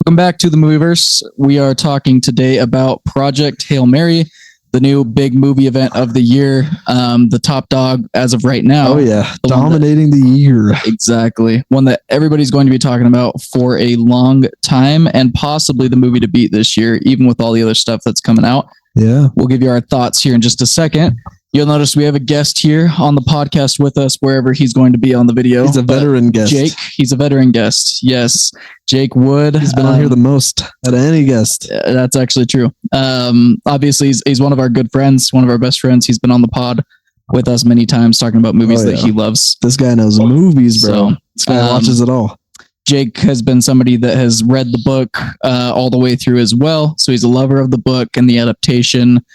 Welcome back to the Movieverse. We are talking today about Project Hail Mary, the new big movie event of the year, the top dog as of right now. Oh yeah, dominating the year. Exactly. One that everybody's going to be talking about for a long time, and possibly the movie to beat this year, even with all the other stuff that's coming out. Yeah. We'll give you our thoughts here in just a second. You'll notice we have a guest here on the podcast with us, wherever he's going to be on the video. He's a veteran guest. Jake, he's a veteran guest. Yes, Jake Wood. He's been on here the most out of any guest. That's actually true. Obviously, he's one of our good friends, one of our best friends. He's been on the pod with us many times talking about movies that he loves. This guy knows movies, bro. This guy watches it all. Jake has been somebody that has read the book all the way through as well. So he's a lover of the book and the adaptation.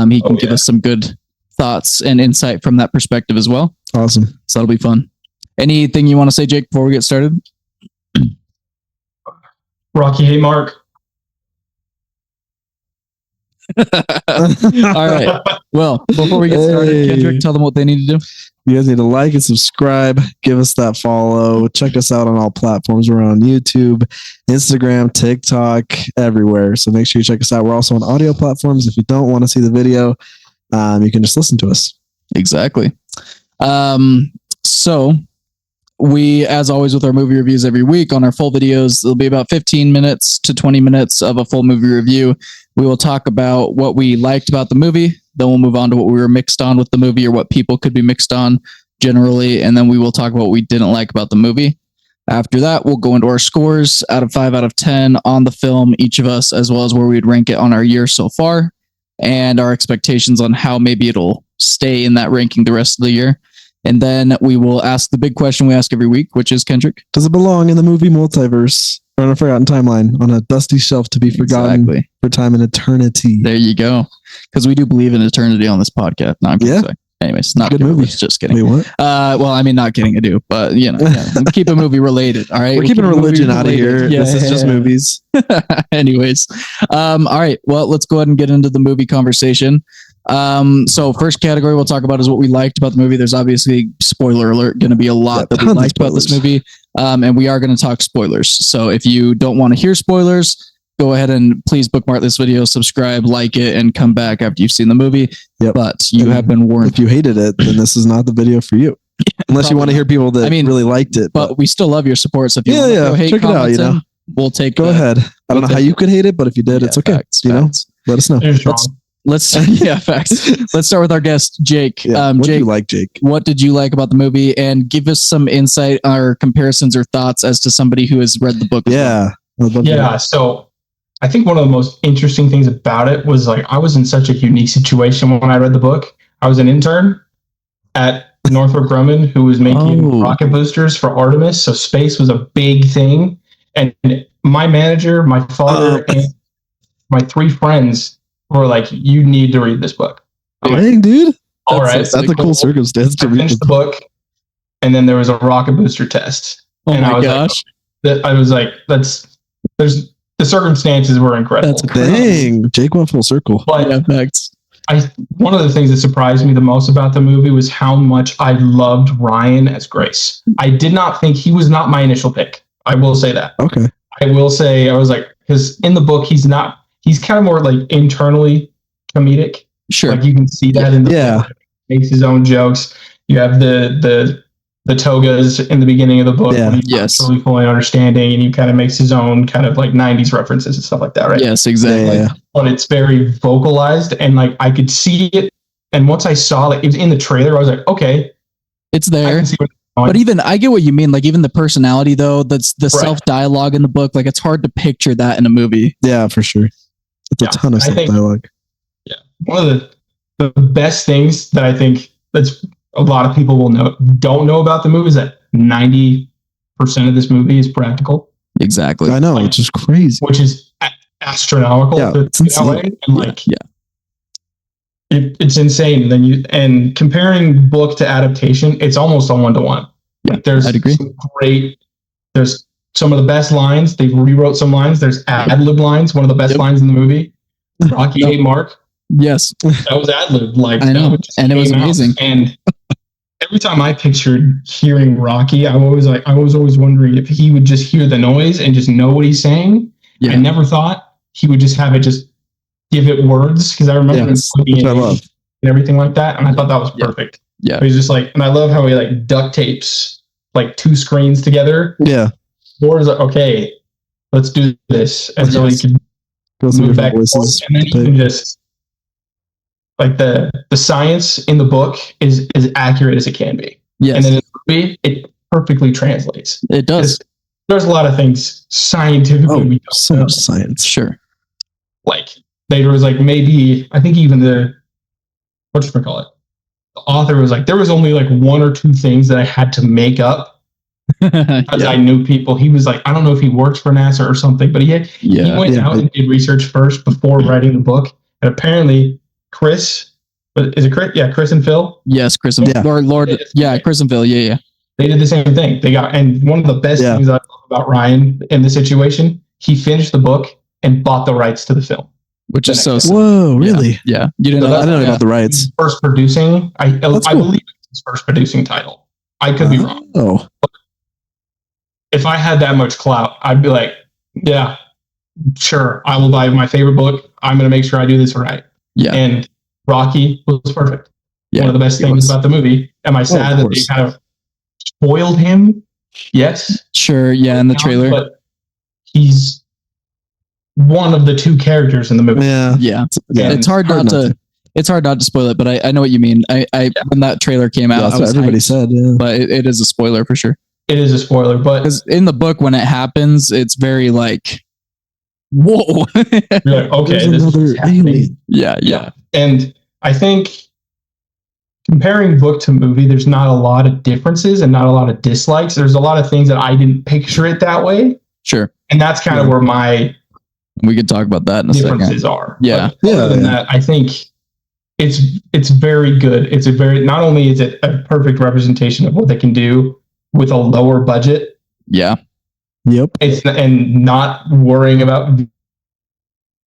He can give us some good thoughts and insight from that perspective as well. Awesome. So that'll be fun. Anything you want to say, Jake, before we get started? Rocky, hey, Mark. All right. Well, before we get started, Kendrick, tell them what they need to do. You guys need to like and subscribe. Give us that follow. Check us out on all platforms. We're on YouTube, Instagram, TikTok, everywhere. So make sure you check us out. We're also on audio platforms. If you don't want to see the video, you can just listen to us. Exactly. So we, as always with our movie reviews every week on our full videos, it'll be about 15 minutes to 20 minutes of a full movie review. We will talk about what we liked about the movie. Then we'll move on to what we were mixed on with the movie, or what people could be mixed on generally. And then we will talk about what we didn't like about the movie. After that, we'll go into our scores out of 5 out of 10 on the film, each of us, as well as where we'd rank it on our year so far, and our expectations on how maybe it'll stay in that ranking the rest of the year. And then we will ask the big question we ask every week, which is, Kendrick, does it belong in the movie multiverse or on a forgotten timeline, on a dusty shelf to be forgotten for time and eternity? There you go. Because we do believe in eternity on this podcast. No, I'm kidding. Anyways, not good movie. Just kidding. Wait, what? Well, I mean, not kidding. I do, but keep a movie related. All right, we're keeping religion out of here. Yeah, this is just movies. Anyways, all right. Well, let's go ahead and get into the movie conversation. So first category we'll talk about is what we liked about the movie. There's obviously, spoiler alert, going to be a lot that we liked about this movie, and we are going to talk spoilers. So if you don't want to hear spoilers, go ahead and please bookmark this video, subscribe, like it, and come back after you've seen the movie. Yep. But you have been warned. If you hated it, then this is not the video for you. Unless you want to hear people that really liked it. But we still love your support. So if you want to go hate, check it out. We'll take. Go ahead. I don't know how you could hate it, but if you did, it's okay. Facts. Let us know. Let's facts. Let's start with our guest, Jake. What did you like, Jake? What did you like about the movie? And give us some insight or comparisons or thoughts as to somebody who has read the book. So I think one of the most interesting things about it was, like, I was in such a unique situation when I read the book. I was an intern at Northrop Grumman who was making rocket boosters for Artemis. So space was a big thing. And my manager, my father, and my 3 friends were like, you need to read this book. Dang, dude. All right. That's a cool circumstance to read the book. And then there was a rocket booster test. And my gosh. I was like, the circumstances were incredible. Dang, Jake went full circle. But one of the things that surprised me the most about the movie was how much I loved Ryan as Grace. I did not think he was not my initial pick. I will say that. Okay. I will say, I was like, because in the book, he's kind of more like internally comedic. Sure. Like you can see that in the book. He makes his own jokes. You have the togas in the beginning of the book. Yeah. When he's not really fully understanding, and he kind of makes his own kind of like 90s references and stuff like that, right? Yes, exactly. Yeah. But it's very vocalized, and like I could see it. And once I saw it was in the trailer, I was like, okay, it's there. But even I get what you mean. Like even the personality, though, that's the self dialogue in the book. Like it's hard to picture that in a movie. Yeah, for sure. It's a ton of self dialogue. Yeah, one of the best things that I think that's a lot of people don't know about the movie is that 90% of this movie is practical. Exactly. I know, which is crazy. Which is astronomical. Yeah, it's insane. It's insane. And comparing book to adaptation, it's almost a 1-to-1. Yeah, I'd agree. There's some of the best lines. They rewrote some lines. There's ad-lib lines. One of the best lines in the movie. Rocky, hey, Mark. Yes. That was ad-lib. Like, I know. And it was amazing. And every time I pictured hearing Rocky, I was always wondering if he would just hear the noise and just know what he's saying, Yeah. I never thought he would just have it just give it words, because I remember him which I love. and everything like that, and I thought that was perfect. Yeah. He's just like, and I love how he like duct tapes like two screens together. Yeah. Or is like, okay, let's do this, and so he can Go through move different back and forth, voices. and then he can just like the science in the book is as accurate as it can be, Yes. and then in the movie it perfectly translates. It does. There's a lot of things scientifically we don't so know. much science. Sure. Like there was like maybe I think even the whatchamacallit, the author was like there was only like one or two things that I had to make up because I knew people. He was like, I don't know if he works for NASA or something, but he went out and did research first before writing the book. And apparently Chris, is it Chris? Yeah, Chris and Phil. Yes, Chris and Lord. Yeah, Chris and Phil. Yeah. They did the same thing. And one of the best things I love about Ryan in the situation, he finished the book and bought the rights to the film. Which is so. Whoa, really? Yeah. You didn't So know I don't know about the rights. First producing. I believe it's his first producing title. I could be wrong. Oh. If I had that much clout, I'd be like, yeah, sure, I will buy my favorite book. I'm going to make sure I do this right. Yeah. And Rocky was perfect. Yeah, one of the best things about the movie. Am I sad that they kind of spoiled him? Yes. Sure. Yeah. In the trailer. But he's one of the two characters in the movie. Yeah. It's hard not to spoil it, but I know what you mean. When that trailer came out, that's what everybody said. Yeah. But it is a spoiler for sure. It is a spoiler, but because in the book, when it happens, it's very like, whoa. You're like, okay, this is alien. Yeah. And I think comparing book to movie, there's not a lot of differences and not a lot of dislikes. There's a lot of things that I didn't picture it that way. Sure. And that's kind of where we could talk about that in a differences second. are. Yeah. But other than that, I think it's very good. Not only is it a perfect representation of what they can do with a lower budget. Yeah. Yep. And not worrying about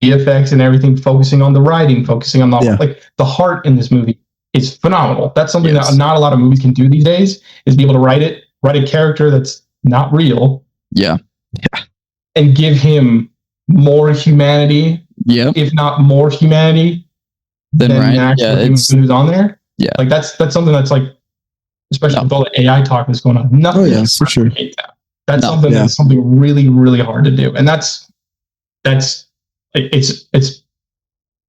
VFX and everything, focusing on the writing, focusing on the heart in this movie is phenomenal. That's something that not a lot of movies can do these days, is be able to write a character that's not real. Yeah. And give him more humanity. Yeah. If not more humanity than Ryan. the actual human who's on there. Yeah. Like that's something that's like, especially with all the AI talk that's going on. Nothing for sure. That's something really, really hard to do. And it's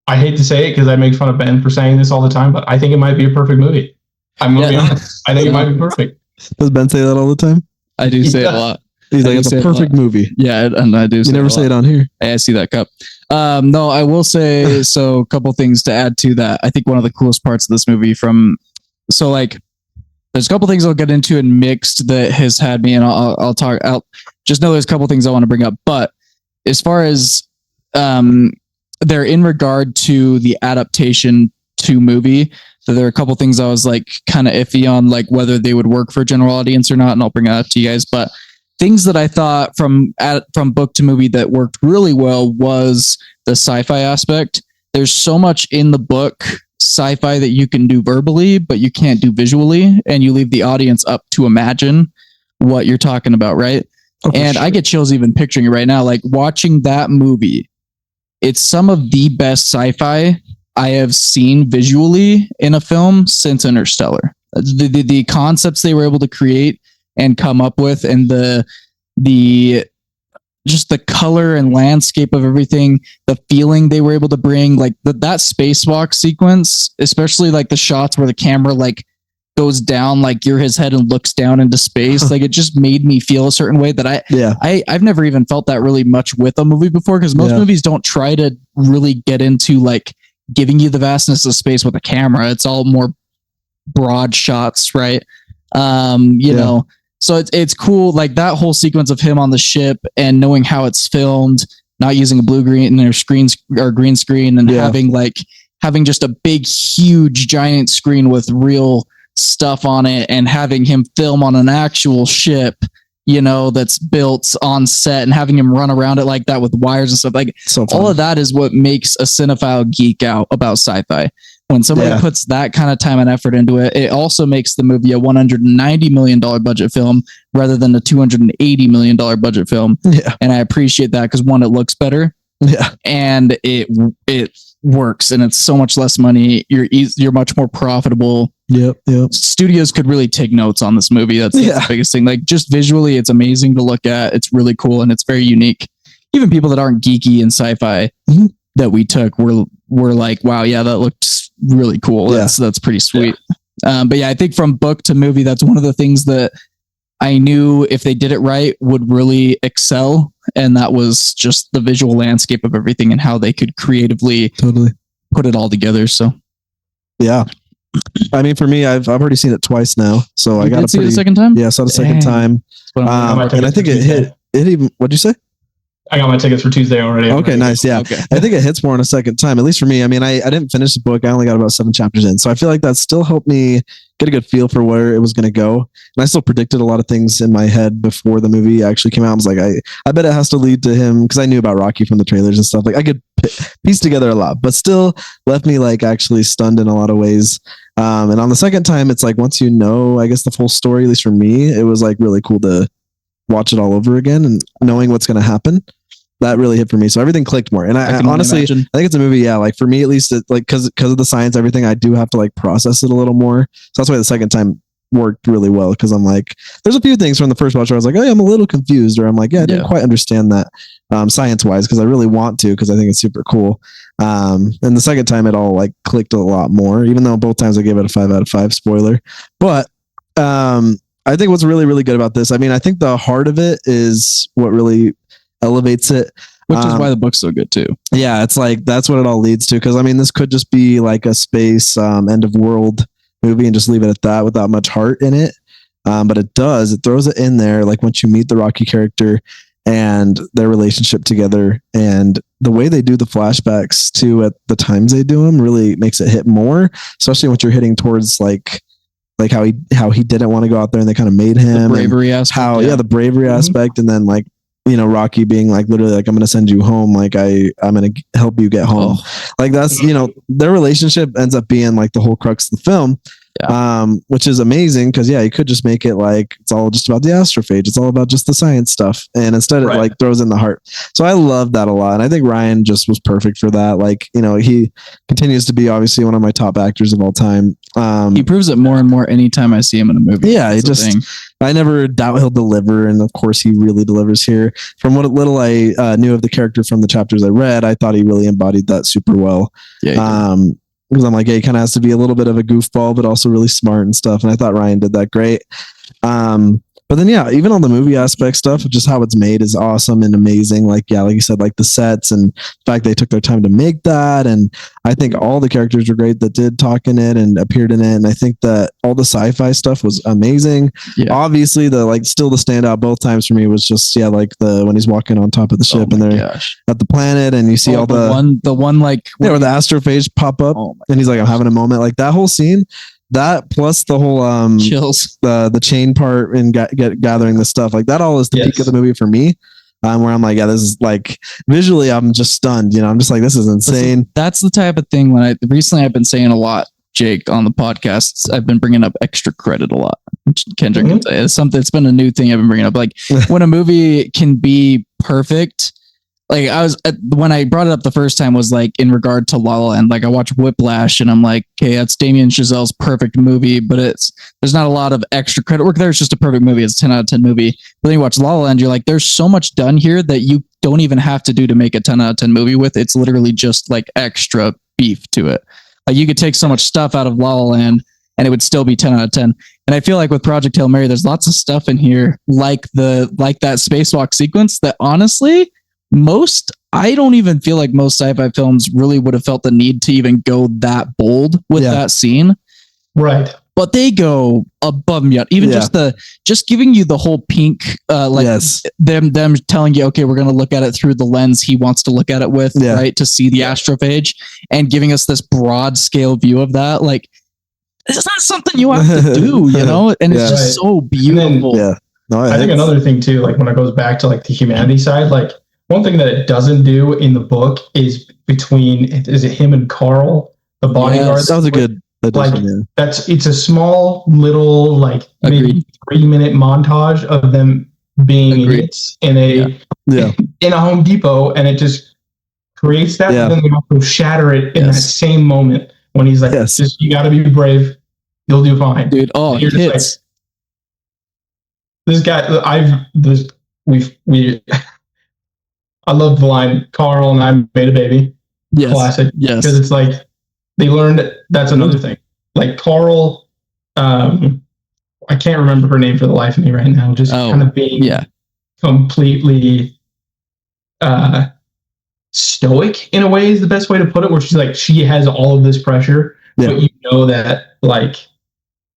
I hate to say it because I make fun of Ben for saying this all the time, but I think it might be a perfect movie. I'm gonna be honest. I think it might be perfect. Does Ben say that all the time? I do say it a lot. He's like, it's a perfect movie. Yeah, and I do. You never say it on here. I see that cup. No, I will say, so a couple things to add to that. I think one of the coolest parts of this movie there's a couple things I'll get into in mixed that has had me, and I'll talk out. Just know there's a couple things I want to bring up, but as far as they're in regard to the adaptation to movie, so there are a couple things I was like kind of iffy on, like whether they would work for a general audience or not, and I'll bring that up to you guys. But things that I thought from book to movie that worked really well was the sci-fi aspect. There's so much in the book sci-fi that you can do verbally, but you can't do visually, and you leave the audience up to imagine what you're talking about, right? And I get chills even picturing it right now. Like watching that movie, it's some of the best sci-fi I have seen visually in a film since Interstellar. The concepts they were able to create and come up with, and the just the color and landscape of everything, the feeling they were able to bring, like that spacewalk sequence, especially like the shots where the camera like goes down, like you're his head and looks down into space. Like it just made me feel a certain way that I've never even felt that really much with a movie before, because most movies don't try to really get into like giving you the vastness of space with a camera. It's all more broad shots, right? You know, so it's cool, like that whole sequence of him on the ship and knowing how it's filmed, not using a green screen, and having just a big, huge, giant screen with real stuff on it, and having him film on an actual ship, you know, that's built on set, and having him run around it like that with wires and stuff. Like all of that is what makes a cinephile geek out about sci-fi. When somebody puts that kind of time and effort into it, it also makes the movie a $190 million budget film rather than a $280 million budget film. Yeah. And I appreciate that because one, it looks better. Yeah. And it works, and it's so much less money. You're much more profitable. Yep. Studios could really take notes on this movie. That's the biggest thing. Like, just visually, it's amazing to look at. It's really cool, and it's very unique. Even people that aren't geeky in sci-fi that we took were like, wow, yeah, that looks really cool. That's pretty sweet. But yeah, I think from book to movie, that's one of the things that I knew if they did it right would really excel. And that was just the visual landscape of everything and how they could creatively put it all together. So yeah. I mean, for me, I've already seen it twice now. So I got see it the second time? Yeah, I saw the second time. And I think it even, what'd you say? I got my tickets for Tuesday already. Okay, nice. Yeah. Okay. I think it hits more on a second time, at least for me. I mean, I didn't finish the book. I only got about 7 chapters in. So I feel like that still helped me get a good feel for where it was going to go. And I still predicted a lot of things in my head before the movie actually came out. I was like, I bet it has to lead to him, because I knew about Rocky from the trailers and stuff. Like, I could piece together a lot, but still left me like actually stunned in a lot of ways. And on the second time, it's like, once you know, I guess, the full story, at least for me, it was like really cool to watch it all over again and knowing what's going to happen. That really hit for me. So everything clicked more. And I honestly, I think it's a movie. Yeah. Like for me, at least, like, cause of the science, everything, I do have to like process it a little more. So that's why the second time worked really well. Cause I'm like, there's a few things from the first watch where I was like, oh yeah, I'm a little confused, or I'm like, yeah, I didn't quite understand that science wise. Cause I really want to, cause I think it's super cool. And the second time it all like clicked a lot more, even though both times I gave it a 5 out of 5 spoiler. But, I think what's really, really good about this, I mean, I think the heart of it is what really elevates it, which is why the book's so good too. Yeah, it's like that's what it all leads to, because I mean, this could just be like a space end of world movie and just leave it at that without much heart in it, but it throws it in there, like once you meet the Rocky character and their relationship together, and the way they do the flashbacks too at the times they do them really makes it hit more, especially once you're hitting towards like how he didn't want to go out there and they kind of made him, the bravery aspect, the bravery aspect, and then like, you know, Rocky being like literally like, I'm going to send you home. Like I'm going to help you get home. Like that's, you know, their relationship ends up being like the whole crux of the film, which is amazing. Cause you could just make it like, it's all just about the astrophage. It's all about just the science stuff. And instead it like throws in the heart. So I love that a lot. And I think Ryan just was perfect for that. Like, you know, he continues to be obviously one of my top actors of all time. He proves it more and more anytime I see him in a movie. Yeah. I never doubt he'll deliver. And of course he really delivers here. From what little I knew of the character from the chapters I read, I thought he really embodied that super well. Yeah. Because I'm like, he kind of has to be a little bit of a goofball, but also really smart and stuff. And I thought Ryan did that great. But then, even on the movie aspect stuff, just how it's made is awesome and amazing. Like, like you said, like the sets and the fact they took their time to make that. And I think all the characters were great that did talk in it and appeared in it. And I think that all the sci-fi stuff was amazing. Yeah. Obviously, still the standout both times for me was just, like when he's walking on top of the ship and they're at the planet and you see all the one like where the astrophage pop up and he's like, I'm having a moment. Like that whole scene. That plus the whole chills, the chain part and gathering the stuff, like that all is the peak of the movie for me. Where I'm like, this is like visually, I'm just stunned. You know, I'm just like, this is insane. Listen, that's the type of thing recently I've been saying a lot, Jake, on the podcasts. I've been bringing up extra credit a lot. Kendrick can say it's been a new thing I've been bringing up. Like when a movie can be perfect. Like when I brought it up the first time was like in regard to La La Land. Like I watched Whiplash and I'm like, okay, that's Damien Chazelle's perfect movie, but there's not a lot of extra credit work there. It's just a perfect movie. It's a 10 out of 10 movie. But then you watch La La Land, you're like, there's so much done here that you don't even have to do to make a 10 out of 10 movie with. It's literally just like extra beef to it. Like you could take so much stuff out of La La Land and it would still be 10 out of 10. And I feel like with Project Hail Mary, there's lots of stuff in here like that spacewalk sequence that honestly, I don't even feel like most sci-fi films really would have felt the need to even go that bold with that scene. Right. But they go above and beyond. Even just giving you the whole pink, them telling you, okay, we're going to look at it through the lens he wants to look at it with, right? To see the astrophage and giving us this broad scale view of that. Like, it's not something you have to do, you know? And it's just so beautiful. I think another thing too, like when it goes back to like the humanity side, like, one thing that it doesn't do in the book is is it him and Carl, the bodyguard. Yes, That was a good addition. Like it's a small little like maybe 3-minute montage of them being idiots in a in a Home Depot, and it just creates that. Yeah. But then they also shatter it in that same moment when he's like, "Just you got to be brave, you'll do fine, dude." Oh, you're just like, this guy. I love the line, "Carl and I made a baby." Yes. Classic. Yes. Because it's like they learned. That's another thing. Like Carl, I can't remember her name for the life of me right now. Just kind of being completely stoic in a way is the best way to put it. Where she's like, she has all of this pressure, but you know that like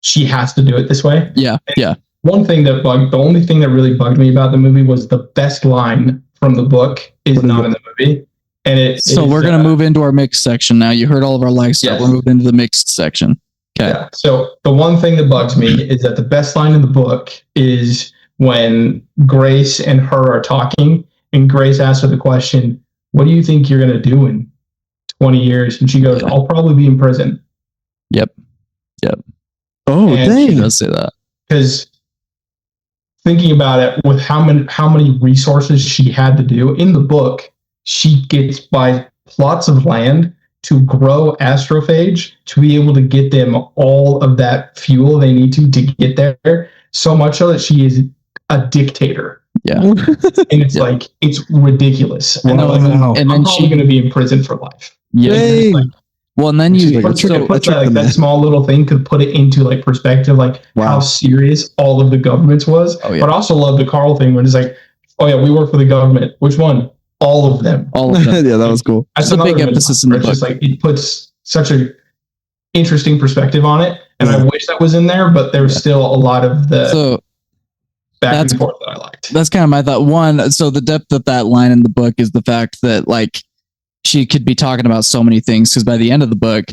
she has to do it this way. Yeah. And yeah. the only thing that really bugged me about the movie was the best line from the book is not in the movie. And we're going to move into our mixed section now. You heard all of our likes. Yes. We're moving into the mixed section. Okay. Yeah. So the one thing that bugs me is that the best line in the book is when Grace and her are talking, and Grace asks her the question, "What do you think you're going to do in 20 years?" And she goes, "I'll probably be in prison." Yep. Oh, dang. She does say that. Because thinking about it, with how many resources she had to do in the book, she gets by plots of land to grow astrophage to be able to get them all of that fuel they need to get there. So much so that she is a dictator. Yeah. And it's like, it's ridiculous. And, and I'm then probably going to be in prison for life. Yeah. Well, and then that small little thing could put it into like perspective, like how serious all of the governments was. Oh, yeah. But I also love the Carl thing when it's like, "Oh yeah, we work for the government." Which one? All of them. All of them. Yeah, that was cool. That's a big emphasis in the book. Just like it puts such a interesting perspective on it, and I wish that was in there, but there's still a lot of the back and forth that I liked. That's kind of my thought. One, so the depth of that line in the book is the fact that like she could be talking about so many things, because by the end of the book,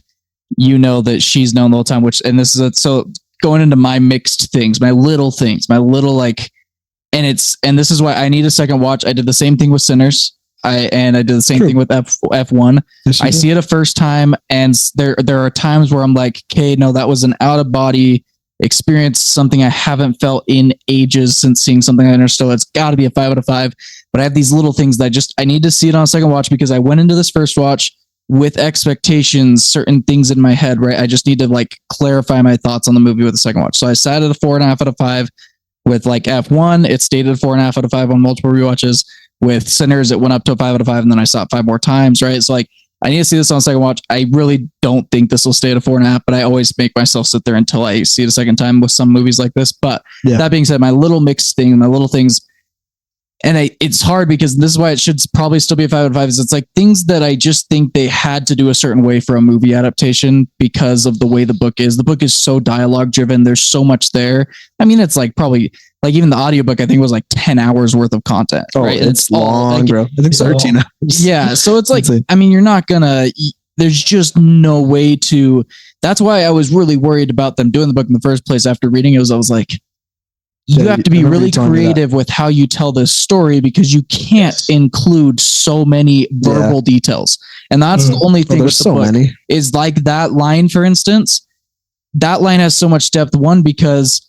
you know that she's known the whole time. So going into my mixed things, my little like. And this is why I need a second watch. I did the same thing with Sinners. I did the same thing with F1. Yes, I see it a first time, and there are times where I'm like, okay, no, that was an out of body experience, something I haven't felt in ages since seeing something I understood. It's got to be a 5 out of 5. But I have these little things that I need to see it on a second watch, because I went into this first watch with expectations, certain things in my head, right? I just need to like clarify my thoughts on the movie with the second watch. So I sat at a 4.5 out of 5. With like F1, it stayed at 4.5 out of 5 on multiple rewatches. With Sinners, it went up to a 5 out of 5, and then I saw it 5 more times, right? So like, I need to see this on a second watch. I really don't think this will stay at a 4.5, but I always make myself sit there until I see it a second time with some movies like this. But that being said, my little mixed thing, my little things, and it's hard because this is why it should probably still be a 5 out of 5. Is it's like things that I just think they had to do a certain way for a movie adaptation because of the way the book is. The book is so dialogue driven. There's so much there. I mean, it's like probably like even the audiobook, I think was like 10 hours worth of content, right? It's long, like, bro. I think 13 hours. Yeah. So it's like, I mean, you're not gonna, there's just no way to, that's why I was really worried about them doing the book in the first place. After reading it, I was like, you have to be really creative with how you tell this story, because you can't include so many verbal details. And that's the only thing with the book is like that line, for instance, that line has so much depth. One, because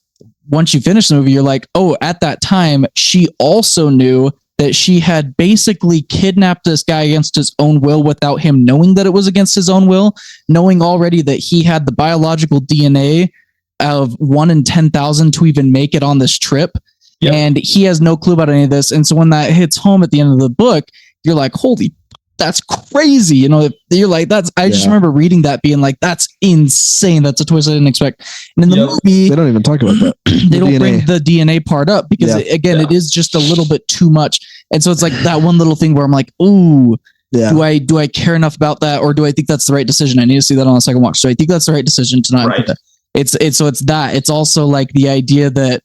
once you finish the movie, you're like, oh, at that time, she also knew that she had basically kidnapped this guy against his own will without him knowing that it was against his own will, knowing already that he had the biological DNA of 1 in 10,000 to even make it on this trip. Yep. And he has no clue about any of this. And so when that hits home at the end of the book, you're like, holy, that's crazy. You know, you're like, I just remember reading that being like, that's insane. That's a twist I didn't expect. And in the movie, they don't even talk about that. They don't bring the DNA part up because it is just a little bit too much. And so it's like that one little thing where I'm like, ooh, do I care enough about that? Or do I think that's the right decision? I need to see that on a second watch. So I think that's the right decision to not include that. It's also like the idea that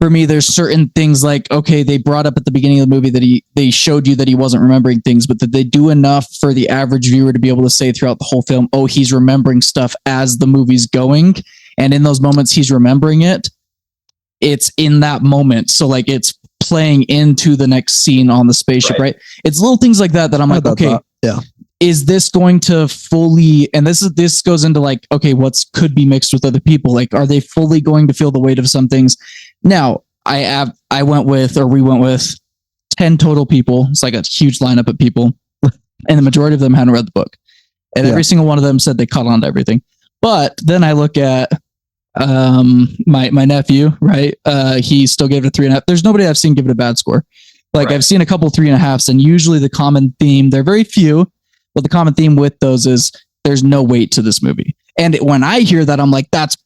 for me, there's certain things like, okay, they brought up at the beginning of the movie that they showed you that he wasn't remembering things, but that they do enough for the average viewer to be able to say throughout the whole film, oh, he's remembering stuff as the movie's going. And in those moments he's remembering it, it's in that moment. So like it's playing into the next scene on the spaceship, right? It's little things like that I'm like, okay, is this going to fully, and this goes into like, okay, what's could be mixed with other people? Like, are they fully going to feel the weight of some things? Now, we went with 10 total people. It's like a huge lineup of people. And the majority of them hadn't read the book. And every single one of them said they caught on to everything. But then I look at my nephew, right? He still gave it a 3.5. There's nobody I've seen give it a bad score. Like I've seen a couple 3.5s, and usually the common theme, they're very few, but the common theme with those is there's no weight to this movie. And when I hear that, I'm like, that's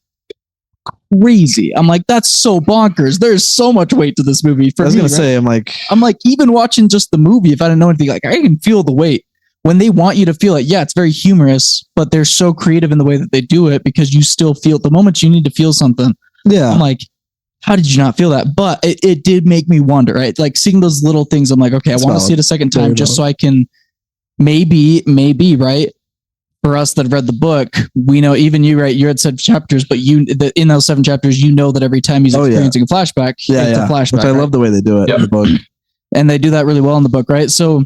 crazy. I'm like, that's so bonkers. There's so much weight to this movie. I was going to say, I'm like, even watching just the movie, if I didn't know anything, like I can feel the weight. When they want you to feel it, yeah, it's very humorous, but they're so creative in the way that they do it because you still feel the moment you need to feel something. Yeah. I'm like, how did you not feel that? But it did make me wonder, right? Like seeing those little things, I'm like, okay, I want to see it a second time just so I can maybe, right? For us that have read the book, we know, even you, right? You had 7 chapters, but in those 7 chapters, you know that every time he's experiencing a flashback, it's a flashback. Which I love the way they do it in the book. And they do that really well in the book, right? So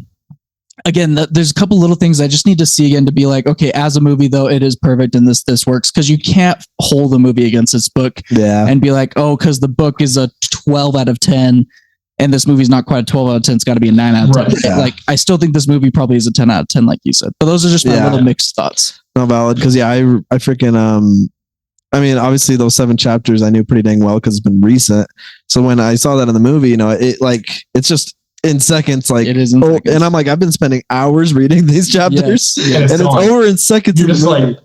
again, there's a couple little things I just need to see again to be like, okay, as a movie though, it is perfect and this works, because you can't hold a movie against its book and be like, oh, because the book is a 12 out of 10 and this movie's not quite a 12 out of 10, it's got to be a 9 out of 10. Right, yeah. Like I still think this movie probably is a 10 out of 10, like you said. But those are just my little mixed thoughts. No, valid, because I freaking I mean, obviously those 7 chapters I knew pretty dang well because it's been recent. So when I saw that in the movie, it's just in seconds, like it is seconds. And I'm like, I've been spending hours reading these chapters, and it's over in seconds. You're just like,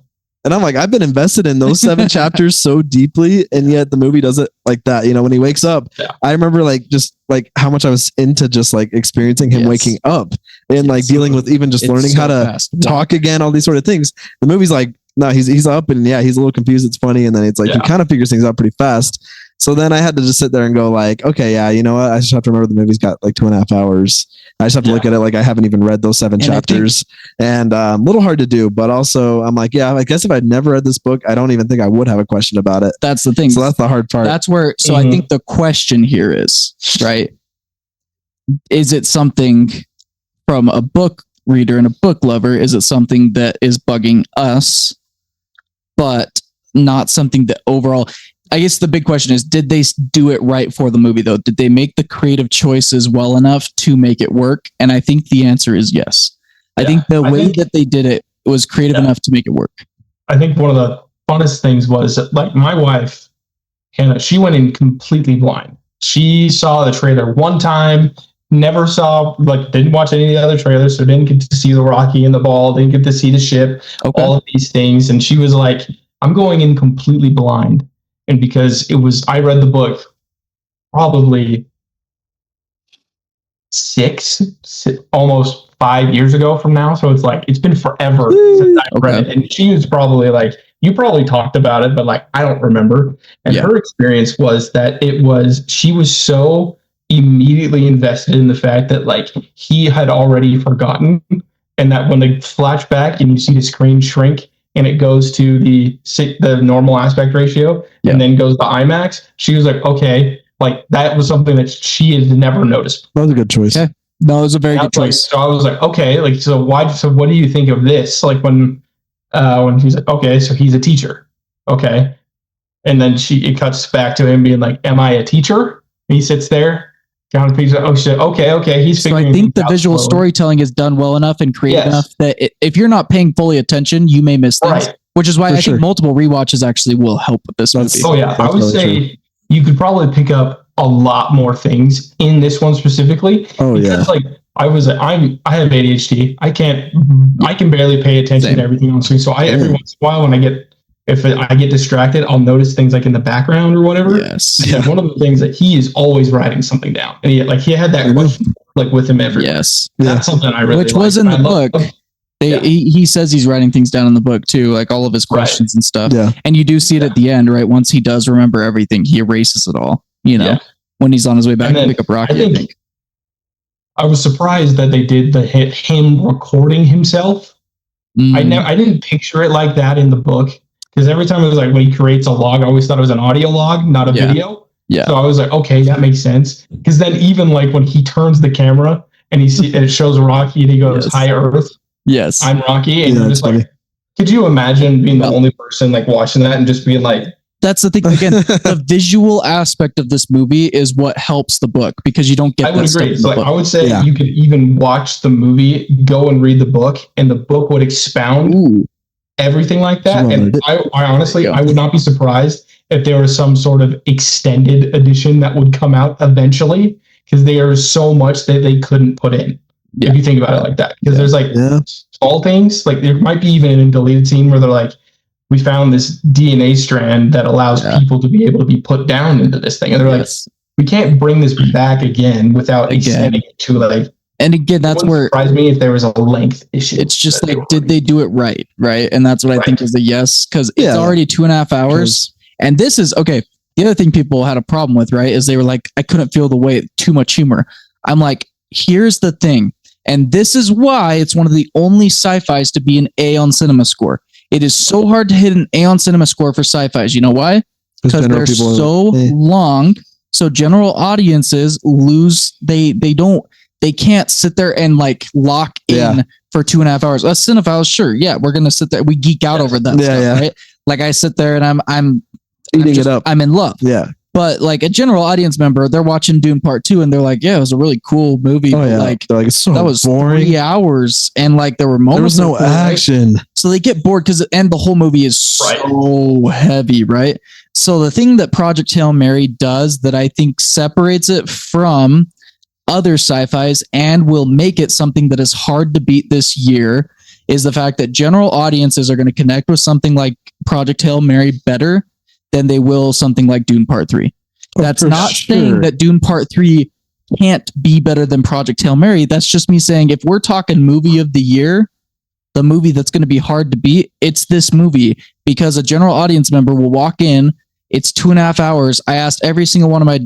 and I'm like, I've been invested in those 7 chapters so deeply, and yet the movie does it like that. When he wakes up, I remember just how much I was into just like experiencing him waking up and like dealing with even just learning how to talk again, all these sort of things. The movie's like, no, he's up and he's a little confused. It's funny, and then it's like he kind of figures things out pretty fast. So then I had to just sit there and go like, okay, you know what? I just have to remember the movie's got like 2.5 hours. I just have to look at it like I haven't even read those 7 chapters, and a little hard to do. But also, I'm like, I guess if I'd never read this book, I don't even think I would have a question about it. That's the thing. So that's the hard part. That's where. So I think the question here is, right? Is it something from a book reader and a book lover? Is it something that is bugging us, but not something that overall? I guess the big question is, did they do it right for the movie though? Did they make the creative choices well enough to make it work? And I think the answer is yes. I think the way that they did it was creative enough to make it work. I think one of the funnest things was that, like, my wife, Hannah, she went in completely blind. She saw the trailer one time, never saw, didn't watch any of the other trailers, so didn't get to see the Rocky and the ball, didn't get to see the ship, all of these things. And she was like, I'm going in completely blind. And because I read the book probably 6, almost 5 years ago from now. So it's like, it's been forever since I read it. And she was probably like, you probably talked about it, but like, I don't remember. And her experience was that she was so immediately invested in the fact that like he had already forgotten, and that when they flash back and you see the screen shrink, and it goes to the normal aspect ratio and then goes to IMAX, she was like, okay, like that was something that she has never noticed. That was a good choice. Okay. No, it was a very good choice. So I was like, okay, like, so what do you think of this? Like when he's like, okay, so he's a teacher. Okay. And then it cuts back to him being like, am I a teacher? And he sits there. Oh shit! Okay. He's figuring. So I think the visual storytelling is done well enough and creative enough that if you're not paying fully attention, you may miss things. Right. Which is why I think multiple rewatches actually will help with this movie. Oh yeah, I would say you could probably pick up a lot more things in this one specifically. Oh because, like I have ADHD. I can barely pay attention to everything on screen. So every once in a while when if I get distracted, I'll notice things like in the background or whatever. Yes. And one of the things that he is always writing something down, and he had that question like with him everywhere. Yes. That's something I really which was in the book. He says he's writing things down in the book too, like all of his questions and stuff. Yeah. And you do see it at the end, right? Once he does remember everything, he erases it all. When he's on his way back to pick up Rocky. I think I was surprised that they did him recording himself. I didn't picture it like that in the book. Because every time it was like when he creates a log, I always thought it was an audio log, not a video. Yeah. So I was like, okay, that makes sense. Because then even like when he turns the camera and it shows Rocky and he goes, "Hi Earth," Yes. I'm Rocky, and Yeah, you're that's just like, could you imagine being the only person like watching that and just being like, that's the thing. Again, the visual aspect of this movie is what helps the book because you don't get. I would that agree. stuff in So the like, I book. would say Yeah. you could even watch the movie, go and read the book, and the book would expound Ooh, everything like that. Well, And I honestly, There you go. I would not be surprised if there was some sort of extended edition that would come out eventually, because there is so much that they couldn't put in. Yeah. If you think about it like that, because Yeah. there's like Yeah. small things, like there might be even a deleted scene where they're like, we found this DNA strand that allows Yeah. people to be able to be put down into this thing. And they're yes. like, we can't bring this back again without Again. extending it to like, And again, that's it wouldn't where surprise me if there was a length issue. it's just that like, were did they do it right? Right. And that's what I think Right. is the yes, because it's Yeah. already 2.5 hours. And this is okay. The other thing people had a problem with, right, is they were like, I couldn't feel the weight, too much humor. I'm like, here's the thing. And this is why it's one of the only sci-fis to be an A on Cinema Score. It is so hard to hit an A on Cinema Score for sci-fis. You know why? Because general they're people are so like, eh. long. So general audiences lose. They can't sit there and like lock in Yeah. for 2.5 hours. Us cinephiles, sure, yeah, we're gonna sit there. We geek out over that Yeah, stuff, yeah. right? Like I sit there and I'm Eating just- it up. I'm in love. Yeah. But like a general audience member, they're watching Dune Part 2 and they're like, yeah, it was a really cool movie. Oh but yeah. like They're like, it's so that was boring. 3 hours and like there were moments. There was no that were cool, right? action. So they get bored because and the whole movie is so heavy, right? So the thing that Project Hail Mary does that I think separates it from other sci-fis and will make it something that is hard to beat this year is the fact that general audiences are going to connect with something like Project Hail Mary better than they will something like Dune Part 3. That's for not saying sure. that Dune Part 3 can't be better than Project Hail Mary. That's just me saying if we're talking movie of the year, the movie that's going to be hard to beat, it's this movie because a general audience member will walk in. It's 2.5 hours. I asked every single one of my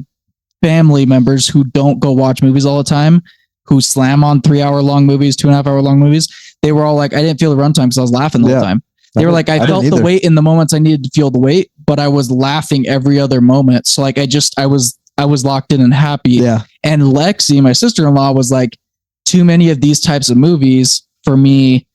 family members who don't go watch movies all the time, who slam on 3-hour long movies, 2.5 hour long movies. They were all like, I didn't feel the runtime because I was laughing the whole time. They were like, I felt the weight in the moments I needed to feel the weight, but I was laughing every other moment. So like, I was locked in and happy. Yeah. And Lexi, my sister-in-law, was like, too many of these types of movies for me.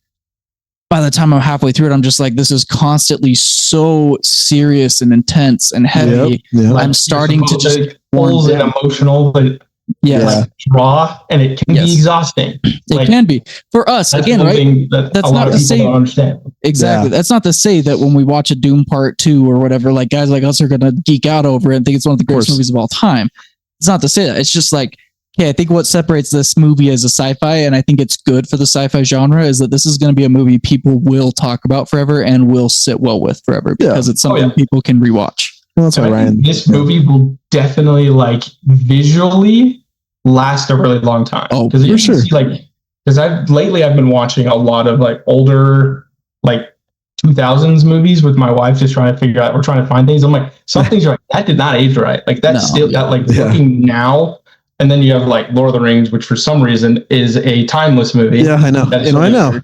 By the time I'm halfway through it, I'm just like, this is constantly so serious and intense and heavy. Yep. I'm starting to just pulls warm and down. emotional, but Yes, draw, and it can Yes. be exhausting. it can be for us That's again, one right? thing that That's a lot not of to people say- don't understand. Exactly. That's not to say that when we watch a Doom Part 2 or whatever, like guys like us are going to geek out over it and think it's one of the greatest course. movies of all time. It's not to say that. It's just like, okay, I think what separates this movie as a sci-fi, and I think it's good for the sci-fi genre, is that this is going to be a movie people will talk about forever and will sit well with forever because it's something people can rewatch. Well, that's why And I think Ryan. this movie will definitely like visually last a really long time. Oh, because for sure. Because I've been watching a lot of like older like 2000s movies with my wife, just trying to figure out. We're trying to find things. I'm like, some things are like that did not age right. Like that's looking now. And then you have like Lord of the Rings, which for some reason is a timeless movie. Yeah, I know. That's I know.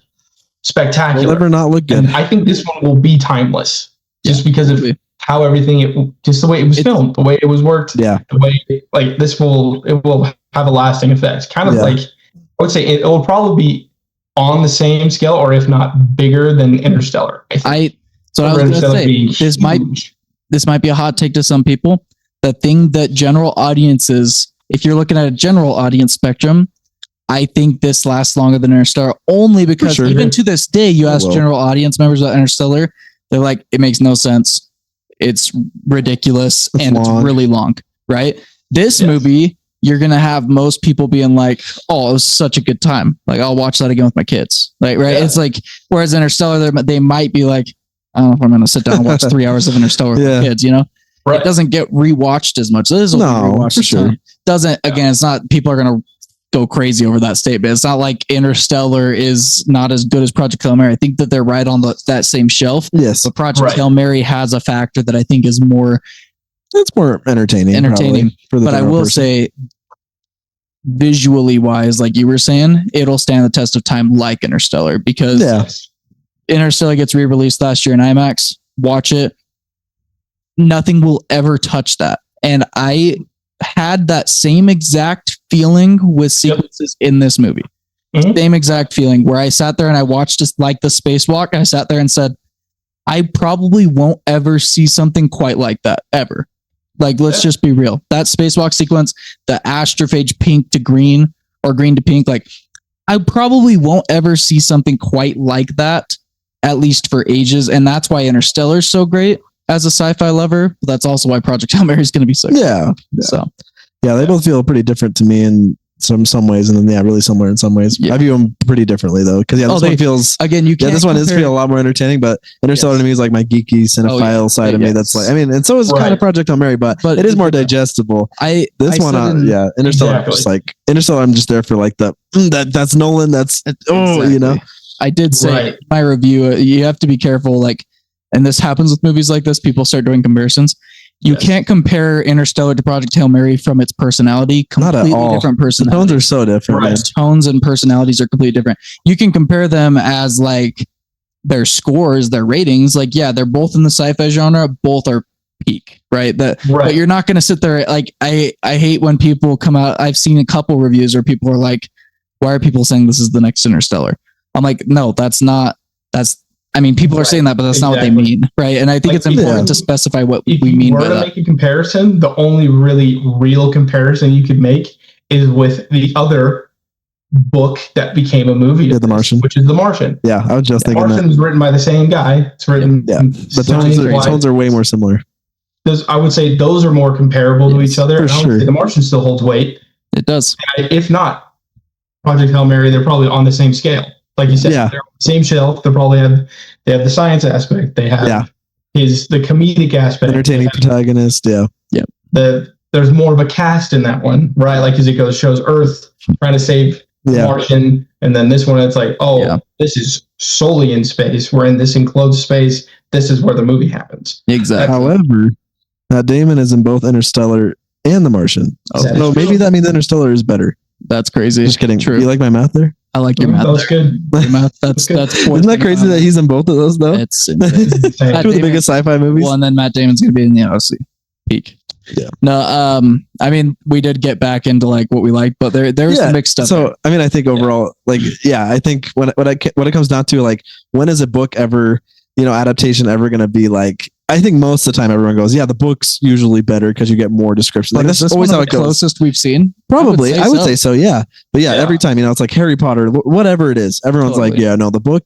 Spectacular. It'll never not look good. And I think this one will be timeless just because of how everything, just the way it was filmed, the way it was worked. Yeah. The way like it will have a lasting effect. Kind of like, I would say it will probably be on the same scale, or if not bigger than Interstellar. So I was going to say, this might be a hot take to some people. The thing that general audiences, if you're looking at a general audience spectrum, I think this lasts longer than Interstellar only because even to this day, you ask general audience members about Interstellar, they're like, it makes no sense. It's ridiculous and it's really long, right? This movie, you're going to have most people being like, oh, it was such a good time. Like, I'll watch that again with my kids. Like, right? Yeah. It's like, whereas Interstellar, they might be like, I don't know if I'm going to sit down and watch 3 hours of Interstellar with my kids, you know? Right. It doesn't get rewatched as much. This will be rewatched for sure. Doesn't, again, it's not, people are going to go crazy over that statement. It's not like Interstellar is not as good as Project Hail Mary. I think that they're right on that same shelf. Yes. But Project Hail Mary has a factor that I think is more... It's more entertaining. But I will say, visually wise, like you were saying, it'll stand the test of time like Interstellar because Interstellar gets re-released last year in IMAX. Watch it. Nothing will ever touch that. And I had that same exact feeling with sequences in this movie. Same exact feeling where I sat there and I watched just like the spacewalk. I sat there and said, I probably won't ever see something quite like that ever. Like, let's just be real. That spacewalk sequence, the astrophage pink to green or green to pink, like I probably won't ever see something quite like that, at least for ages. And that's why Interstellar is so great as a sci-fi lover. But that's also why Project Hail Mary is going to be so great. Yeah. So they both feel pretty different to me in some ways, and then really similar in some ways. I view them pretty differently though, because this one feels again. This one is feel a lot more entertaining, but Interstellar to me is like my geeky cinephile side of me. That's like, I mean, and so is kind of Project Hail Mary, but it is more digestible. Interstellar. I'm just like Interstellar. I'm just there for like that's Nolan. That's you know. I did say in my review, you have to be careful, like, and this happens with movies like this. People start doing comparisons. You can't compare Interstellar to Project Hail Mary from its personality. Completely Not at all. Different personalities. The tones are so different. Right. Tones and personalities are completely different. You can compare them as like their scores, their ratings. Like, yeah, they're both in the sci-fi genre. Both are peak, right? But you're not going to sit there. Like, I hate when people come out. I've seen a couple reviews where people are like, why are people saying this is the next Interstellar? I'm like, no, that's not. I mean, people are saying that, but that's not what they mean, right? And I think it's important to specify what we mean by that. If you were to make a comparison, the only really real comparison you could make is with the other book that became a movie, The Martian, which is The Martian. Yeah, I was just thinking The Martian was written by the same guy. It's written, but the tones are way more similar. I would say those are more comparable to each other. For sure. The Martian still holds weight. It does. If not, Project Hail Mary, they're probably on the same scale. Like you said, they're on the same shelf. They have the science aspect. They have the comedic aspect. Entertaining protagonist. There's more of a cast in that one, right? Like as it goes, shows Earth trying to save Martian, and then this one, it's like, this is solely in space. We're in this enclosed space. This is where the movie happens. Exactly. However, Matt Damon is in both Interstellar and The Martian. So maybe that means Interstellar is better. That's crazy. Just kidding. True. You like my math there? I like your math. That's good. Your math, that's Isn't that crazy that he's in both of those though? It's insane. Two of the biggest sci-fi movies. Well, and then Matt Damon's going to be in the Odyssey. Peak. Yeah. No, I mean, we did get back into like what we liked, but there was some mixed stuff. So, I mean, I think overall, I think when it comes down to like, when is a book ever, adaptation ever going to be like, I think most of the time everyone goes, the book's usually better because you get more description. Like that's always how it goes. Closest we've seen. Probably, I would say so. Yeah, but every time it's like Harry Potter, whatever it is, everyone's like, the book,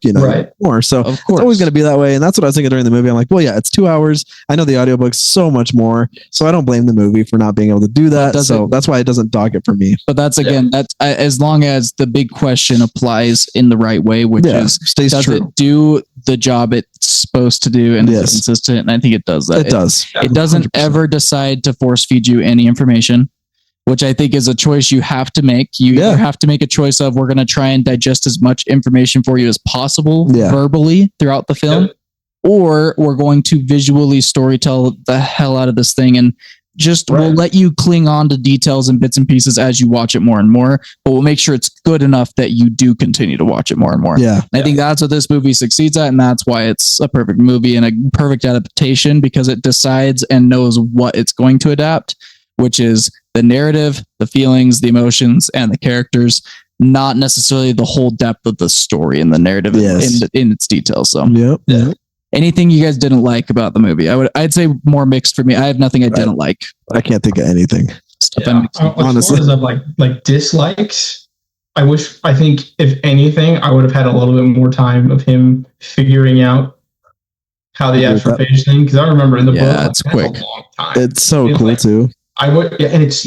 more. So it's always going to be that way, and that's what I was thinking during the movie. I'm like, well, it's 2 hours. I know the audiobook's so much more, so I don't blame the movie for not being able to do that. So that's why it doesn't dog it for me. But that's that's as long as the big question applies in the right way, which is does it do the job it's supposed to do and is consistent? And I think it does that. It does. It doesn't 100%. Ever decide to force feed you any information, which I think is a choice you have to make. You either have to make a choice of we're going to try and digest as much information for you as possible verbally throughout the film, or we're going to visually storytell the hell out of this thing and just we'll let you cling on to details and bits and pieces as you watch it more and more, but we'll make sure it's good enough that you do continue to watch it more and more. Yeah. I think that's what this movie succeeds at, and that's why it's a perfect movie and a perfect adaptation, because it decides and knows what it's going to adapt, which is the narrative, the feelings, the emotions, and the characters, not necessarily the whole depth of the story and the narrative in its details. So anything you guys didn't like about the movie? I'd say more mixed for me. I have nothing I didn't like. I can't think of anything. Honestly, as far as like dislikes, I think if anything, I would have had a little bit more time of him figuring out how the astrophage thing. Because I remember in the book, it's quick. A long time. It's so cool too. And it's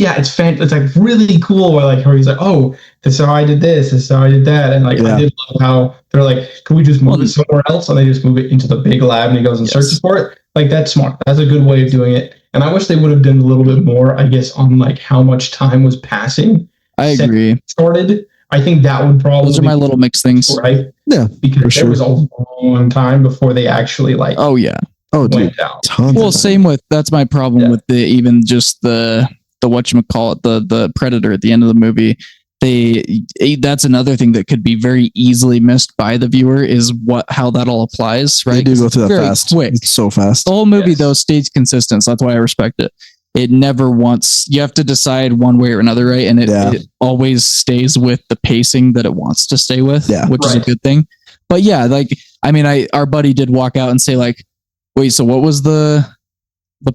like really cool where like he's like, oh, this is how I did this is how I did that, and like I did love how they're like, can we just move it somewhere else? And they just move it into the big lab and he goes and searches for it. Like that's smart. That's a good way of doing it. And I wish they would have done a little bit more, I guess, on like how much time was passing. I agree. Started. I think that would probably those are my little mixed things, right? Yeah, because there was a long time before they actually like. Oh yeah. Oh, dude. Well, same with that's my problem with the whatchamacallit, the predator at the end of the movie. That's another thing that could be very easily missed by the viewer is how that all applies, right? They do go through that fast. Quick. It's so fast. The whole movie though stays consistent, so that's why I respect it. it never once, you have to decide one way or another, right? And it always stays with the pacing that it wants to stay with, which is a good thing. But yeah, like, I mean, our buddy did walk out and say like, wait, so what was the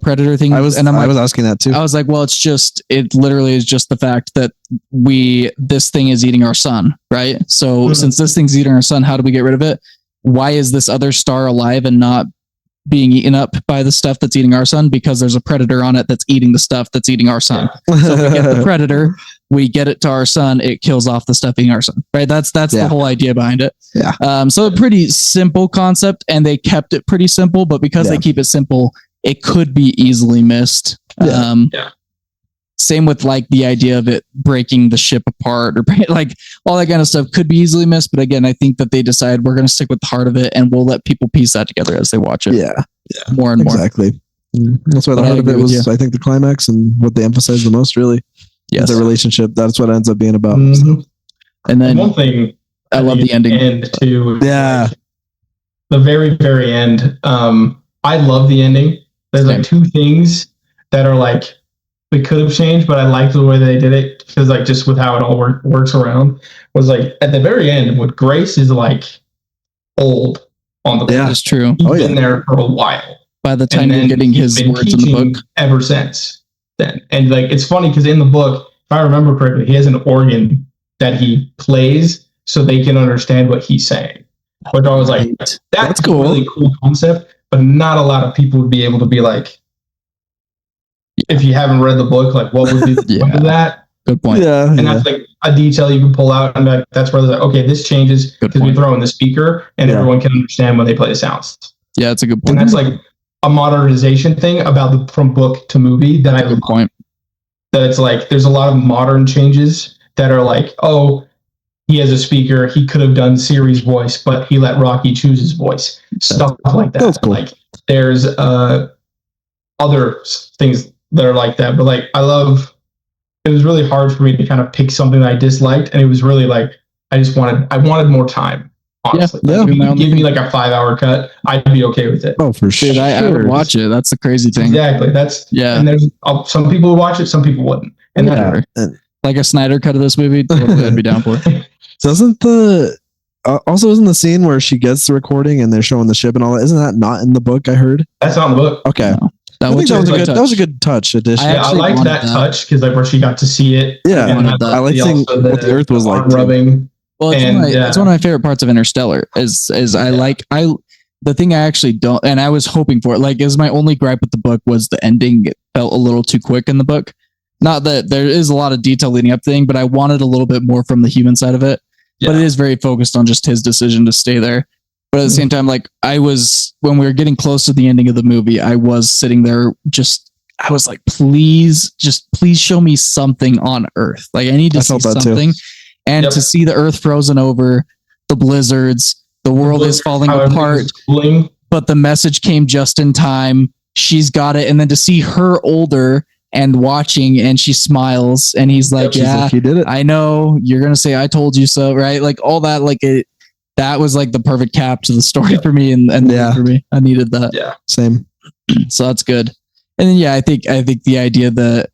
Predator thing? I was asking that too. I was like, well, it literally is just the fact that this thing is eating our sun, right? So since this thing's eating our sun, how do we get rid of it? Why is this other star alive and not being eaten up by the stuff that's eating our sun? Because there's a predator on it that's eating the stuff that's eating our sun. So if we get the predator, we get it to our sun, it kills off the stuff eating our sun, right? That's the whole idea behind it. Yeah. So a pretty simple concept, and they kept it pretty simple, but because they keep it simple, it could be easily missed. Same with like the idea of it breaking the ship apart, or like all that kind of stuff could be easily missed. But again, I think that they decide we're going to stick with the heart of it, and we'll let people piece that together as they watch it. More and more. Exactly. That's why the heart of it was, I think, the climax and what they emphasized the most, really. The relationship. That's what it ends up being about. So. And then one thing, I love the ending. End too. Yeah. The very, very end. I love the ending. There's like two things that are like, we could have changed, but I liked the way they did it, because like just with how it all works around, was like at the very end, when Grace is like old on the book. Yeah, that's true. He's been there for a while. By the time you're getting his words in the book, ever since then. And like, it's funny because in the book, if I remember correctly, he has an organ that he plays so they can understand what he's saying. Which I was like, that's cool. A really cool concept, but not a lot of people would be able to be like, if you haven't read the book, like what would be the point of that? Good point. Yeah. And that's like a detail you can pull out, and like, that's where they're like, okay, this changes because we throw in the speaker and everyone can understand when they play the sounds. Yeah, that's a good point. And that's like a modernization thing about from book to movie that good point. That it's like there's a lot of modern changes that are like, oh, he has a speaker, he could have done Siri's voice, but he let Rocky choose his voice. Stuff like that. That's cool. Like there's other things that are like that, but like it was really hard for me to kind of pick something that I disliked, and it was really like I wanted more time, honestly. Like, if you could give me like a 5-hour cut, I'd be okay with it. Oh, for sure. Dude, I would watch it. That's the crazy thing. Exactly. And there's some people would watch it, some people wouldn't. And like a Snyder cut of this movie, totally I'd be down for it. Isn't the scene where she gets the recording and they're showing the ship and all that, isn't that not in the book? I heard. That's not in the book. Okay. No. That was a good touch addition. I liked that touch because like where she got to see it. Yeah, I like seeing what the Earth was like. Rubbing. Well, it's one of my favorite parts of Interstellar. The thing I actually don't, and I was hoping for it. Like, is my only gripe with the book was the ending. It felt a little too quick in the book. Not that there is a lot of detail leading up to the thing, but I wanted a little bit more from the human side of it. Yeah. But it is very focused on just his decision to stay there. But at the same time, like when we were getting close to the ending of the movie, I was sitting there I was like, please show me something on Earth. Like I need to see something. And to see the Earth frozen over, the blizzards, the world is falling apart, but the message came just in time. She's got it. And then to see her older and watching, and she smiles, and he's like, yeah, you did it. I know you're going to say, I told you so. Right. Like all that, that was like the perfect cap to the story for me. And for me, I needed that. Yeah. Same. So that's good. And then, I think the idea that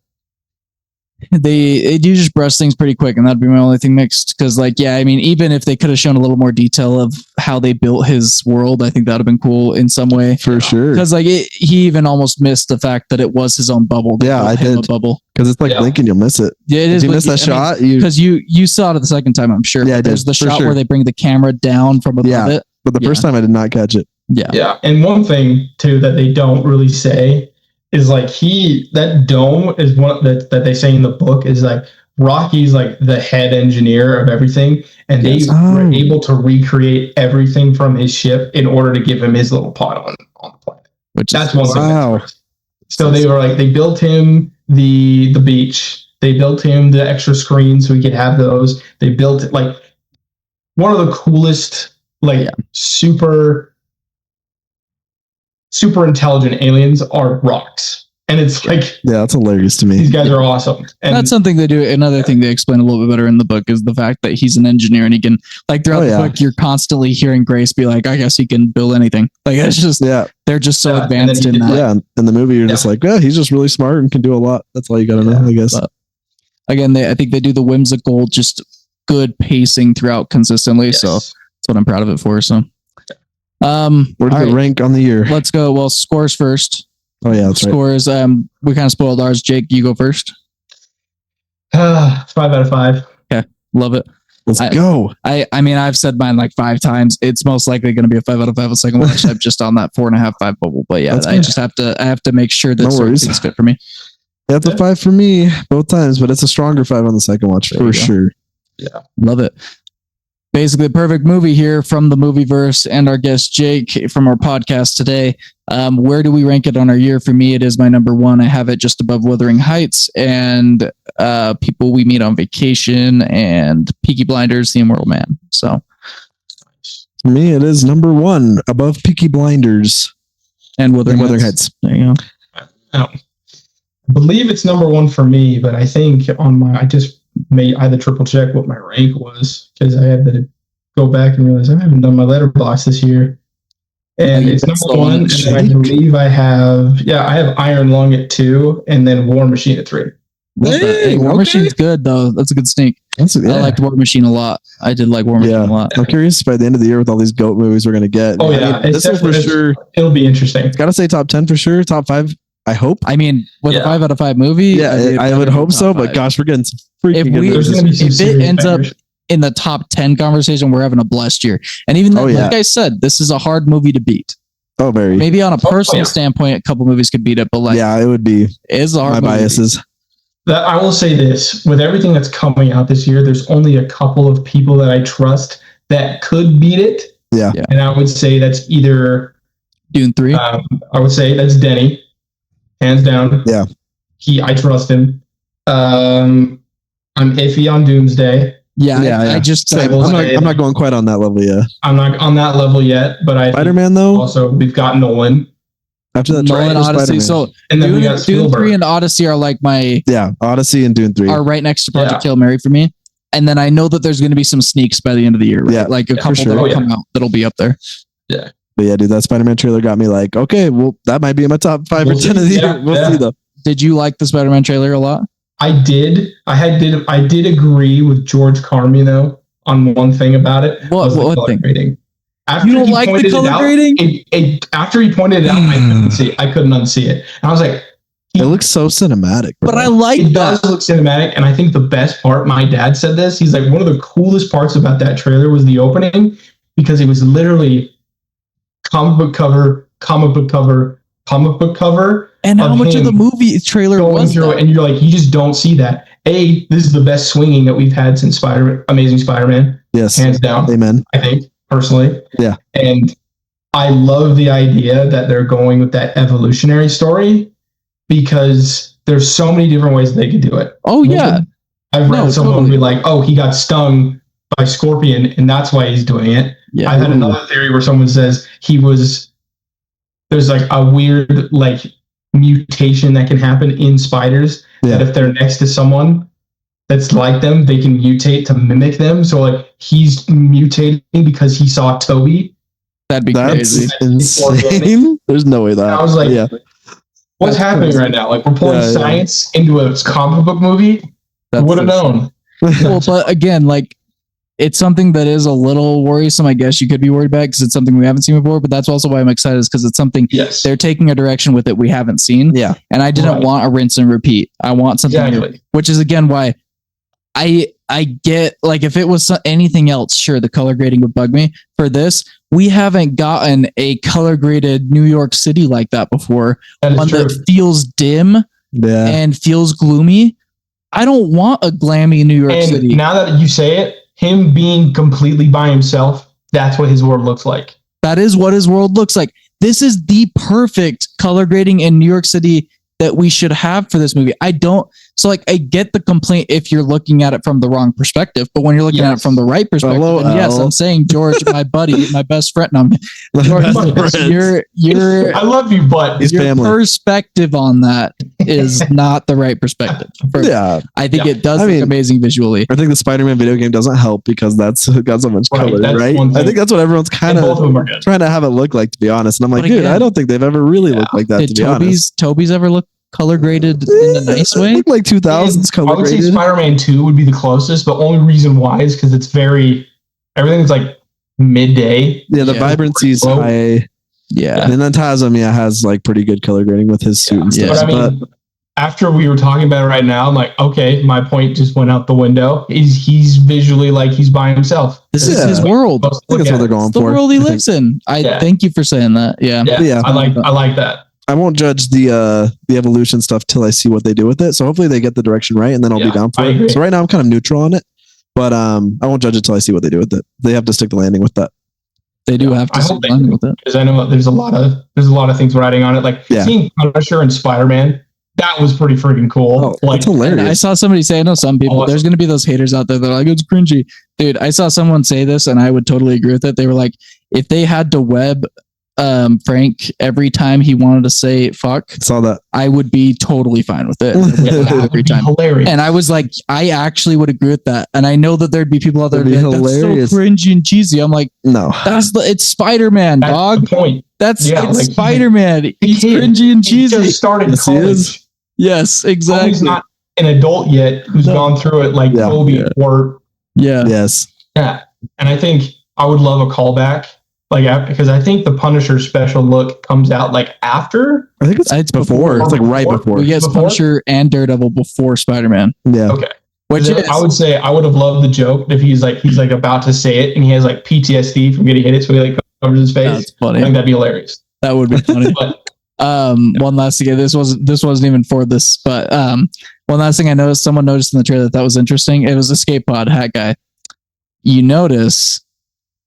they do just brush things pretty quick, and that'd be my only thing mixed. Cause even if they could have shown a little more detail of how they built his world, I think that'd have been cool in some way. For sure. Cause he even almost missed the fact that it was his own bubble. Yeah, I did. A bubble. Cause it's like blinking, you'll miss it. Yeah, it is. Did you miss that shot? Because you saw it the second time, I'm sure. Yeah, there's the shot where they bring the camera down from above it. But the first time I did not catch it. Yeah. Yeah. And one thing too that they don't really say is like that dome is one that they say in the book is like Rocky's like the head engineer of everything, and they were able to recreate everything from his ship in order to give him his little pod on the planet. That's one thing. Wow. So they were like, they built him the beach, they built him the extra screens so he could have those. They built it like one of the coolest, super intelligent aliens are rocks. And it's like, Yeah, that's hilarious to me. these guys are awesome. And that's something they do. Another thing they explain a little bit better in the book is the fact that he's an engineer and he can, like, throughout the book, you're constantly hearing Grace be like, I guess he can build anything. Like, it's just, they're just so advanced in that. Yeah, in the movie, you're just like, yeah, he's just really smart and can do a lot. That's all you got to know, I guess. But again, I think they do the whimsical, just good pacing throughout consistently. So that's what I'm proud of it for. So, where does it rank on the year? Let's go. Well, scores first. Oh yeah, that's scores. Right. We kind of spoiled ours. Jake, you go first. 5 out of 5. Okay, love it. Let's go. I mean, I've said mine like 5 times. It's most likely going to be a 5 out of 5 a second watch. I'm just on that 4.5, 5 bubble. But yeah, I just have to make sure that certain things fit for me. Yeah, it's a 5 for me both times, but it's a stronger 5 on the second watch for sure. Yeah, love it. Basically, a perfect movie here from the Movieverse and our guest Jake from our podcast today. Where do we rank it on our year? For me, it is my number 1. I have it just above Wuthering Heights and People We Meet on Vacation and Peaky Blinders, The Immortal Man. So, for me, it is number 1 above Peaky Blinders and Wuthering Heights. There you go. I believe it's number 1 for me, but I think I had to triple check what my rank was because I had to go back and realize I haven't done my letterbox this year. And it's number 1, and then I believe I have Iron Lung at 2, and then War Machine at 3. War Machine's good though. That's a good sneak. I liked War Machine a lot. I did like War Machine a lot. I'm curious by the end of the year with all these GOAT movies we're gonna get. Oh yeah, this is for sure. It'll be interesting. Gotta say top 10 for sure. Top 5. I hope. I mean, with a 5 out of 5 movie, yeah, I would hope so. But gosh, we're getting some freaking good movies. If it ends up in the top 10 conversation, we're having a blessed year. And even then, like I said, this is a hard movie to beat. Oh, very. Maybe on a personal standpoint, a couple movies could beat it, but like, it would be. It's a hard my biases. That I will say this: with everything that's coming out this year, there's only a couple of people that I trust that could beat it. Yeah. And I would say that's either Dune 3. I would say that's Denny. Hands down. Yeah. I trust him. I'm iffy on Doomsday. I just I'm not going quite on that level yet. I'm not on that level yet, but Spider-Man though. Also, we've got Nolan. After that, Nolan, Odyssey. So and then we got Dune 3 and Odyssey are like my Odyssey and Dune 3 are right next to Project Hail Mary for me. And then I know that there's going to be some sneaks by the end of the year. Right? Yeah, like a couple that'll come out that'll be up there. Yeah. But yeah, dude, that Spider-Man trailer got me like, okay, well, that might be in my top 5 or 10 of the year. We'll see though. Did you like the Spider-Man trailer a lot? I did. I did agree with George Carmi though on one thing about it. What thing? Grading. You don't like the color grading? After he pointed it out, I couldn't unsee it. And I was like, it looks so cinematic. Bro. But I like it. It that. does look cinematic, and I think the best part. My dad said this. He's like, one of the coolest parts about that trailer was the opening because it was literally comic book cover. And how much of the movie trailer was that? And you're like, you just don't see that. This is the best swinging that we've had since Amazing Spider-Man. Yes. Hands down. Amen. I think, personally. Yeah. And I love the idea that they're going with that evolutionary story because there's so many different ways they could do it. Oh, yeah. I've read someone be like, he got stung by Scorpion and that's why he's doing it. Yeah. I've had another theory where someone says there's like a weird like mutation that can happen in spiders that if they're next to someone that's like them, they can mutate to mimic them. So like he's mutating because he saw Toby. That's crazy. Insane. There's no way that. I was like, what's happening right now? Like we're pulling science into a comic book movie. Would have known. Well, but again, like it's something that is a little worrisome. I guess you could be worried about because it's something we haven't seen before. But that's also why I'm excited, is because it's something they're taking a direction with it we haven't seen. Yeah, and I didn't want a rinse and repeat. I want something new, which is again why I get, like, if it was anything else, sure, the color grading would bug me. For this, we haven't gotten a color graded New York City like that before. One that feels dim and feels gloomy. I don't want a glammy New York City. Now that you say it, him being completely by himself, that's what his world looks like. That is what his world looks like. This is the perfect color grading in New York City that we should have for this movie. So like I get the complaint if you're looking at it from the wrong perspective, but when you're looking at it from the right perspective, then yes, I'm saying George, my buddy, my best friend. No, George, you're I love you, but He's your family. perspective on that is not the right perspective. Yeah, I think Yeah. it does look amazing visually. I think the Spider-Man video game doesn't help because that's got so much Right, color, that's right? one I thing. think that's what everyone's kind and both of of them are good. trying to have it look like, to be honest. And I'm like, But dude, again, I don't think they've ever really looked like that, Did to be honest. Toby's ever look color graded in a nice way? Look like 2000s color I would say graded. Spider-Man 2 would be the closest, but only reason why is because it's everything's like midday. Yeah, the Yeah. vibrancy is Low. high. Yeah. And then Tasm, has like pretty good color grading with his suit and Yeah. stuff. But I mean, after we were talking about it right now, I'm like, okay, my point just went out the window. He's visually like he's by himself. This is Yeah. his world. I think that's what they're going It's the for. world he I think. lives in. I Yeah. thank you for saying that. Yeah. Yeah, I like that. I won't judge the evolution stuff till I see what they do with it. So hopefully they get the direction right, and then I'll be Yeah, down for I it. agree. So right now I'm kind of neutral on it, but I won't judge it till I see what they do with it. They have to stick the landing with that. They do have I to hope sit they down do. with it. Because I know there's a lot of things riding on it. Like Yeah. seeing Punisher and Spider-Man, that was pretty freaking cool. Oh, like it's And hilarious. I saw somebody say, I know some people, Oh, there's going to be those haters out there that are like, it's cringy. Dude, I saw someone say this and I would totally agree with it. They were like, if they had to web Frank every time he wanted to say fuck, Saw that. I would be totally fine with it. that would every be time. hilarious. And I was like, I actually would agree with that. And I know that there'd be people out there That'd be that that's so hilarious. cringy and cheesy. I'm like, No. it's Spider-Man, That's dog. the point. That's Yeah, it's like, Spider-Man. He's kid. cringy and He cheesy. just started Yes, he college. is. Yes, Oh, exactly. he's not an adult yet who's No. gone through it like Yeah. Toby Yeah. or Yeah. Yes. yeah. And I think I would love a callback, because I think the Punisher special look comes out like after. I think it's before. It's like right before. We get Before? Punisher and Daredevil before Spider-Man. Yeah. Okay. Which Then is, I would say I would have loved the joke if he's like about to say it and he has like PTSD from getting hit it, so he like covers his face. that's I funny. think that'd be hilarious. That would be funny. But One last thing. This wasn't even for this, but one last thing I noticed. Someone noticed in the trailer that was interesting. It was Escape Pod hat guy. You notice.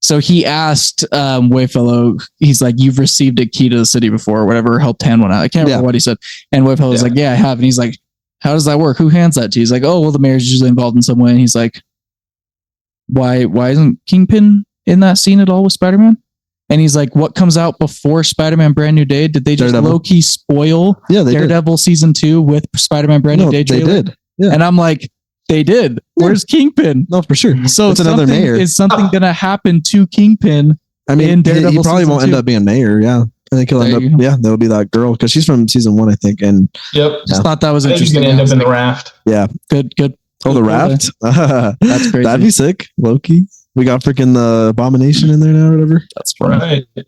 So he asked Wayfellow. He's like, "You've received a key to the city before, or whatever." Helped hand one out. I can't remember what he said. And Wayfellow was like, "Yeah, I have." And he's like, "How does that work? Who hands that to you?" He's like, "Oh, well, the mayor's usually involved in some way." And he's like, "Why isn't Kingpin in that scene at all with Spider-Man?" And he's like, "What comes out before Spider-Man Brand New Day? Did they just Daredevil. low-key spoil Yeah, they Daredevil season 2 with Spider-Man Brand did. New No, Day they trailer?" did. Yeah. And I'm like, they did. Yeah. Where's Kingpin? No, for sure. So It's another mayor. Is something going to happen to Kingpin? I mean, in he Daredevil probably season won't end 2. up being mayor. Yeah. I think he'll end There up. you go. Yeah, that'll be that girl because she's from season 1, I think. And yep. Just thought that was I think he's interesting. gonna end I was up in the like, raft. yeah. Good. Oh, the Cool. raft. That's crazy. That'd be sick. Loki. We got freaking the Abomination in there now, or whatever. That's funny. Right.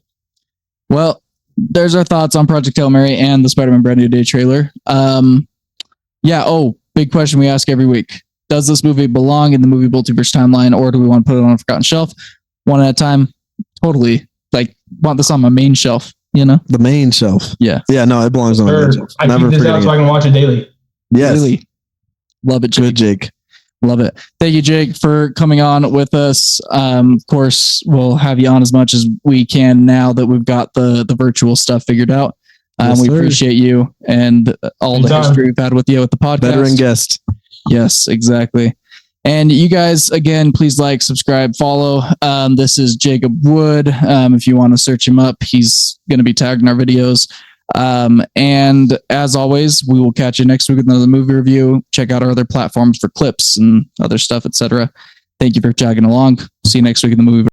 Well, there's our thoughts on Project Hail Mary and the Spider-Man Brand New Day trailer. Yeah. Oh, big question we ask every week. Does this movie belong in the movie multiverse timeline, or do we want to put it on a forgotten shelf? One at a time. Totally. Like, want this on my main shelf, you know? The main shelf. Yeah. Yeah, no, it belongs on the main Sure. shelf. I Never keep this forgetting out so I it. can watch it daily. Yes. Really. Love it, Jake. Good, Jake. Love it. Thank you, Jake, for coming on with us. Of course, we'll have you on as much as we can now that we've got the virtual stuff figured out. Yes, We sir. appreciate you and all the Anytime. history we've had with you with the podcast. Veteran guest. Yes, exactly. And you guys, again, please like, subscribe, follow. This is Jacob Wood. If you want to search him up, he's going to be tagged in our videos. And as always, we will catch you next week with another movie review. Check out our other platforms for clips and other stuff, etc. Thank you for tagging along. See you next week in the movie.